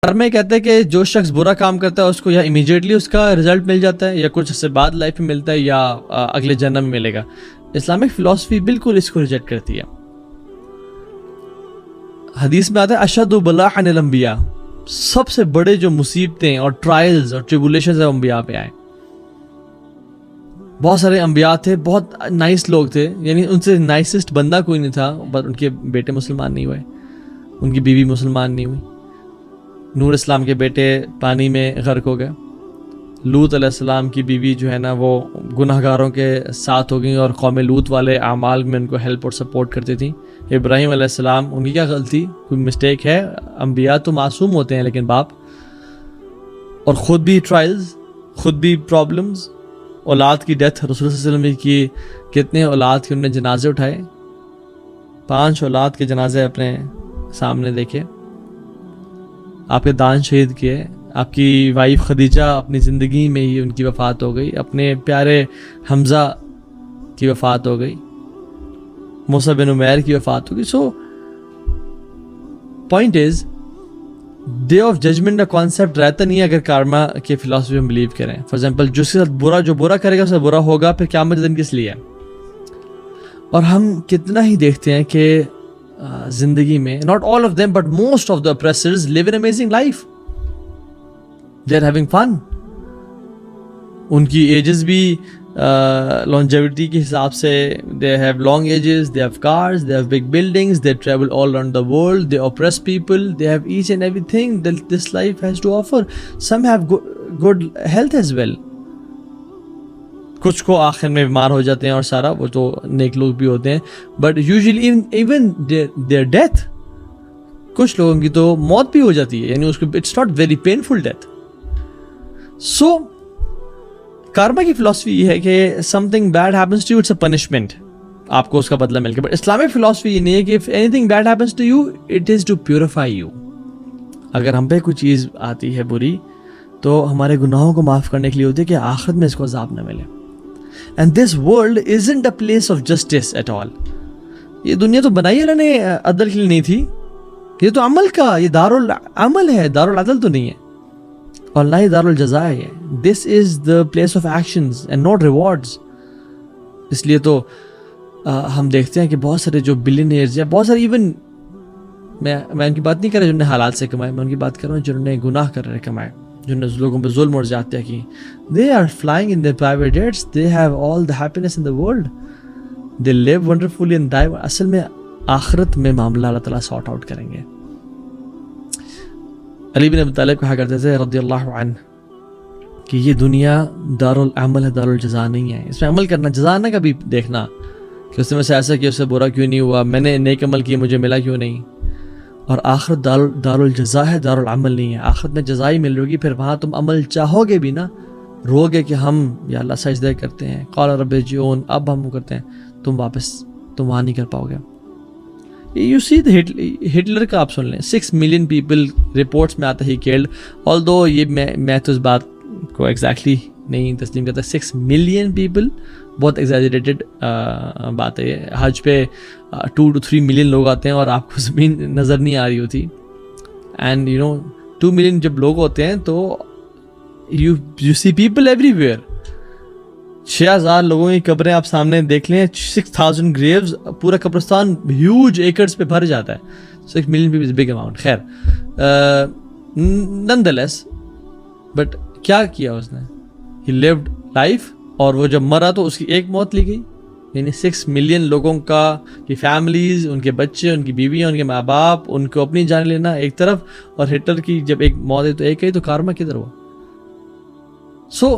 اور میں کہتے ہیں کہ جو شخص برا کام کرتا ہے اس کو یا امیجیٹلی اس کا رزلٹ مل جاتا ہے یا کچھ سے بعد لائف میں ملتا ہے یا اگلے جنم میں ملے گا. اسلامک فلسفی بالکل اس کو ریجیکٹ کرتی ہے. حدیث میں آتا ہے اشد بلاء عن الانبیاء، سب سے بڑے جو مصیبتیں اور ٹرائلز اور ٹریبولیشنز ہیں انبیاء پہ آئے. بہت سارے انبیاء تھے، بہت نائس لوگ تھے، یعنی ان سے نائسسٹ بندہ کوئی نہیں تھا، بٹ ان کے بیٹے مسلمان نہیں ہوئے، ان کی بیوی مسلمان نہیں ہوئی. نور اسلام کے بیٹے پانی میں غرق ہو گئے. لوط علیہ السلام کی بیوی جو ہے نا وہ گناہ گاروں کے ساتھ ہو گئیں اور قوم لوط والے اعمال میں ان کو ہیلپ اور سپورٹ کرتی تھیں. ابراہیم علیہ السلام، ان کی کیا غلطی، کوئی مسٹیک ہے؟ انبیاء تو معصوم ہوتے ہیں لیکن باپ. اور خود بھی ٹرائلز، خود بھی پرابلمز. اولاد کی ڈیتھ، رسول صلی اللہ علیہ وسلم کی کتنے اولاد کے انہوں نے جنازے اٹھائے، 5 اولاد کے جنازے اپنے سامنے دیکھے. آپ کے دان شہید کیے. آپ کی وائف خدیجہ اپنی زندگی میں ہی ان کی وفات ہو گئی. اپنے پیارے حمزہ کی وفات ہو گئی. موسیٰ بن عمیر کی وفات ہو گئی. So point is day of judgement کا کانسیپٹ رہتا نہیں ہے اگر کارما کے فلاسفی میں بلیو کریں. فار ایگزامپل جس کے ساتھ جو برا کرے گا اس سے برا ہوگا، پھر قیامت دن کس لیے ہے؟ اور ہم کتنا ہی دیکھتے ہیں کہ زندگی میں not all of them but most of the oppressors live an amazing life. They are having fun. ان کی ایجز بھی longevity کے حساب سے they have long ages, they have cars, they have big buildings, they travel all around the world, they oppress people, they have each and everything that this life has to offer. Some have good health as well. کچھ کو آخر میں بیمار ہو جاتے ہیں اور سارا، وہ تو نیک لوگ بھی ہوتے ہیں، but usually even their death, کچھ لوگوں کی تو موت بھی ہو جاتی ہے، یعنی اس کو it's not very painful death. So karma کی فلاسفی یہ ہے کہ something bad happens to you it's a punishment, آپ کو اس کا بدلہ مل گیا. بٹ اسلامک فلاسفی یہ نہیں ہے کہ if anything bad happens to you it is to purify you. اگر ہم پہ کوئی چیز آتی ہے بری تو ہمارے گناہوں کو معاف کرنے کے لیے ہوتی ہے کہ آخرت میں اس کو عذاب نہ ملے. And this world isn't a place of justice at all. یہ دنیا تو بنائی اللہ نے عدل کے لیے نہیں تھی، یہ تو عمل کا، یہ دارالعمل ہے، دارالعدل تو نہیں ہے، اور نہ ہی دارالجزا ہے. This is the place of actions and not rewards. اس لیے تو ہم دیکھتے ہیں کہ بہت سارے جو بلینئرز یا بہت سارے ایون میں ان کی بات نہیں کر رہا جنہوں نے حالات سے کمائے، میں ان کی بات کر رہا ہوں جنہوں نے گناہ کر رہے کمائے، جنہوں نے لوگوں پہ ظلم اور زیادتیاں کی. They are flying in their private jets. They have all the happiness in the world. They live wonderfully and die. اصل میں آخرت میں معاملہ اللہ تعالیٰ سارٹ آؤٹ کریں گے. علی بن ابی طالب کہا کرتے تھے رضی اللہ عنہ کہ یہ دنیا دارالعمل ہے، دارالجزا نہیں ہے. اس میں عمل کرنا، جزا نہ کبھی دیکھنا کہ اس نے مجھ سے ایسا کیا، اس سے برا کیوں نہیں ہوا، میں نے نیک عمل کیا مجھے ملا کیوں نہیں. اور آخرت دارالجزا ہے، دارالعمل نہیں ہے. آخرت میں جزا ہی مل ہوگی، پھر وہاں تم عمل چاہو گے بھی نا، رو گے کہ ہم یا اللہ سجدہ کرتے ہیں، قال رب ارجعون، اب ہم کرتے ہیں، تم وہاں نہیں کر پاؤ گے. یو سی ہٹلر کا آپ سن لیں، 6 ملین پیپل رپورٹس میں آتا ہی کیلڈ. آلدو یہ میں تو اس بات کو ایگزیکٹلی نہیں تسلیم کرتا. 6 ملین پیپل بہت ایگزیجریٹڈ بات ہے. حج پہ 2 to 3 ملین لوگ آتے ہیں اور آپ کو زمین نظر نہیں آ رہی ہوتی. اینڈ 2 ملین جب لوگ ہوتے ہیں تو you see people everywhere. 6000 لوگوں کی قبریں آپ سامنے دیکھ لیں، 6000 graves، پورا قبرستان ہیوج ایکرز پہ بھر جاتا ہے. 6 ملین پیپل بگ اماؤنٹ. خیر nonetheless بٹ کیا کیا اس نے؟ he lived life، اور وہ جب مرا تو اس کی ایک موت لی گئی. یعنی 6 ملین لوگوں کا کی فیملیز، ان کے بچے، ان کی بیویاں، ان کے ماں باپ، ان کو اپنی جان لینا ایک طرف، اور ہٹلر کی جب ایک موت ہے تو ایک ہے، تو کارما کدھر ہوا؟ So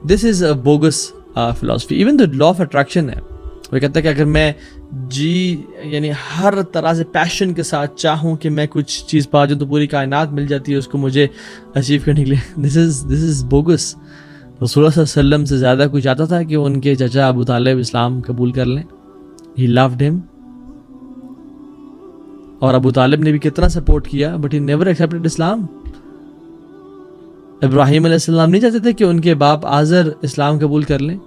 this is a bogus philosophy. Even the law of attraction ہے، وہ کہتا ہے کہ اگر میں یعنی ہر طرح سے پیشن کے ساتھ چاہوں کہ میں کچھ چیز پا جاؤں تو پوری کائنات مل جاتی ہے اس کو مجھے اچیو کرنے کے لیے. دس از بوگس. رسول اللہ صلی اللہ علیہ وسلم سے زیادہ کوئی چاہتا تھا کہ ان کے چچا ابو طالب اسلام قبول کر لیں. ہی لوڈ ہم، اور ابو طالب نے بھی کتنا سپورٹ کیا، بٹ ہی نیور ایکسیپٹڈ اسلام. ابراہیم علیہ السلام نہیں چاہتے تھے کہ ان کے باپ آزر اسلام قبول کر لیں.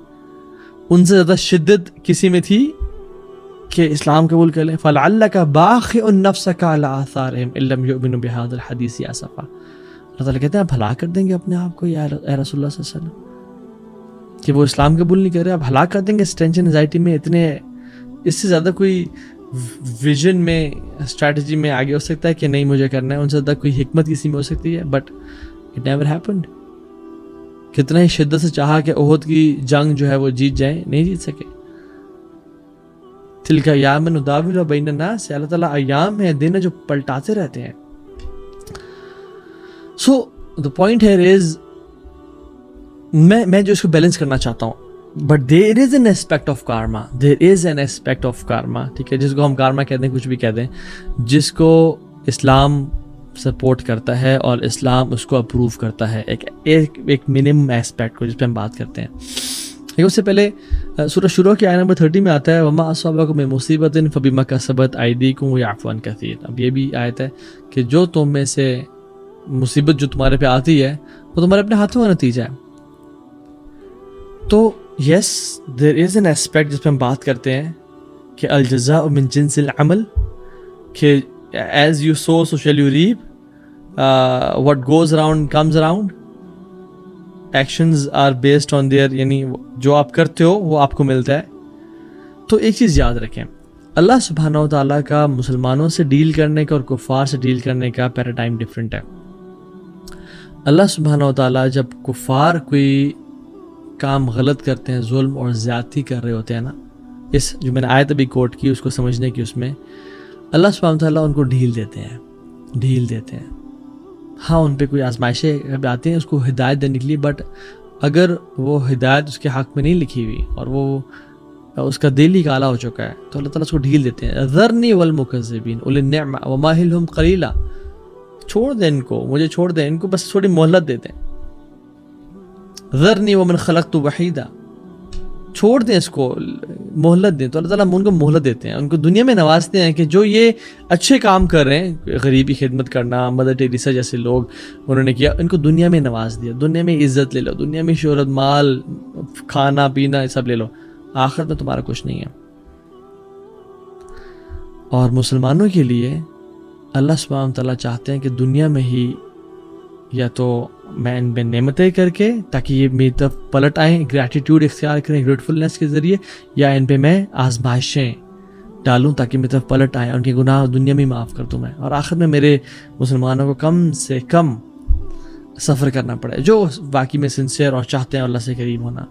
ان سے زیادہ شدت کسی میں تھی کہ اسلام قبول کر لیں. فَلَعَلَّكَ بَاخِعٌ نَفْسَكَ عَلَىٰ آثَارِهِمْ إِن لَّمْ يُؤْمِنُوا بِهَٰذَا الْحَدِيثِ آسَفًا. اللہ تعالیٰ کہتے ہیں آپ ہلاک کر دیں گے اپنے آپ کو یا اے رسول اللہ صلی اللہ علیہ وسلم، کہ وہ اسلام قبول نہیں کر رہے، آپ ہلاک کر دیں گے اس ٹینشن انزائٹی میں، اتنے اس سے زیادہ کوئی ویژن میں اسٹریٹجی میں آگے ہو سکتا ہے کہ نہیں مجھے کرنا ہے، ان سے زیادہ کوئی حکمت کسی میں ہو سکتی ہے، بٹ اٹ نیور ہیپنڈ. کتنا ہی شدت سے چاہا کہ احد کی جنگ جو ہے وہ جیت جائیں، نہیں جیت سکے. تلک ایام نداولها بین الناس، اللہ تعالیٰ ایام ہے، دن ہے جو پلٹاتے رہتے ہیں. سو دا پوائنٹ ہیئر از، میں جو اس کو بیلنس کرنا چاہتا ہوں، but there is an aspect of karma, there is an aspect of karma, ٹھیک ہے، جس کو ہم کارما کہتے ہیں، کچھ بھی کہتے ہیں، جس کو اسلام سپورٹ کرتا ہے اور اسلام اس کو اپروو کرتا ہے، ایک منیمم اسپیکٹ کو جس پہ ہم بات کرتے ہیں. لیکن اس سے پہلے سورہ شروع کی آیت نمبر 30 میں آتا ہے وما اصابکم من مصیبۃ فبما کسبت ایدیکم ویعفو عن کثیر. اب یہ بھی آیت ہے کہ جو تم میں سے مصیبت جو تمہارے پہ آتی ہے وہ تمہارے اپنے ہاتھوں کا نتیجہ ہے. تو یس دیر از این اسپیکٹ جس پہ ہم بات کرتے ہیں کہ الجزاء من جنس العمل، کہ as you sow so shall you reap, what goes around comes around, actions are based on their, یعنی جو آپ کرتے ہو وہ آپ کو ملتا ہے. تو ایک چیز یاد رکھیں، اللہ سبحانہ و تعالیٰ کا مسلمانوں سے ڈیل کرنے کا اور کفار سے ڈیل کرنے کا پیراڈائم ڈفرینٹ ہے. اللہ سبحانہ و تعالیٰ جب کفار کوئی کام غلط کرتے ہیں، ظلم اور زیادتی کر رہے ہوتے ہیں نا، اس جو میں نے آیت ابھی کوٹ کی اس کو سمجھنے کی، اس میں اللہ سبحانہ و تعالیٰ ان کو ڈھیل دیتے ہیں. ہاں ان پہ کوئی آزمائشیں آتی ہیں اس کو ہدایت دینے کے لیے، بٹ اگر وہ ہدایت اس کے حق میں نہیں لکھی ہوئی اور وہ اس کا دل ہی کالا ہو چکا ہے تو اللہ تعالیٰ اس کو ڈھیل دیتے ہیں. ذرنی والمکذبین اولی النعمہ ومہلہم قلیلا، چھوڑ دیں ان کو، مجھے چھوڑ دیں ان کو، بس تھوڑی مہلت دیتے ہیں. ذرنی ومن خلقت وحیدا، چھوڑ دیں اس کو، مہلت دیں. تو اللہ تعالیٰ ان کو مہلت دیتے ہیں، ان کو دنیا میں نوازتے ہیں کہ جو یہ اچھے کام کر رہے ہیں، غریبی خدمت کرنا، مدر ٹیریسا جیسے لوگ انہوں نے کیا، ان کو دنیا میں نواز دیا، دنیا میں عزت لے لو، دنیا میں شہرت، مال، کھانا پینا یہ سب لے لو، آخرت میں تمہارا کچھ نہیں ہے. اور مسلمانوں کے لیے اللہ سبحانہ تعالیٰ چاہتے ہیں کہ دنیا میں ہی یا تو میں ان پہ نعمتیں کر کے تاکہ یہ میری طرف پلٹ آئیں، گریٹیٹیوڈ اختیار کریں گریٹفلنس کے ذریعے، یا ان پہ میں آزمائشیں ڈالوں تاکہ میری طرف پلٹ آئیں، ان کے گناہ دنیا میں معاف کر دوں میں، اور آخر میں میرے مسلمانوں کو کم سے کم سفر کرنا پڑے جو واقعی میں سنسیئر اور چاہتے ہیں اللہ سے قریب ہونا.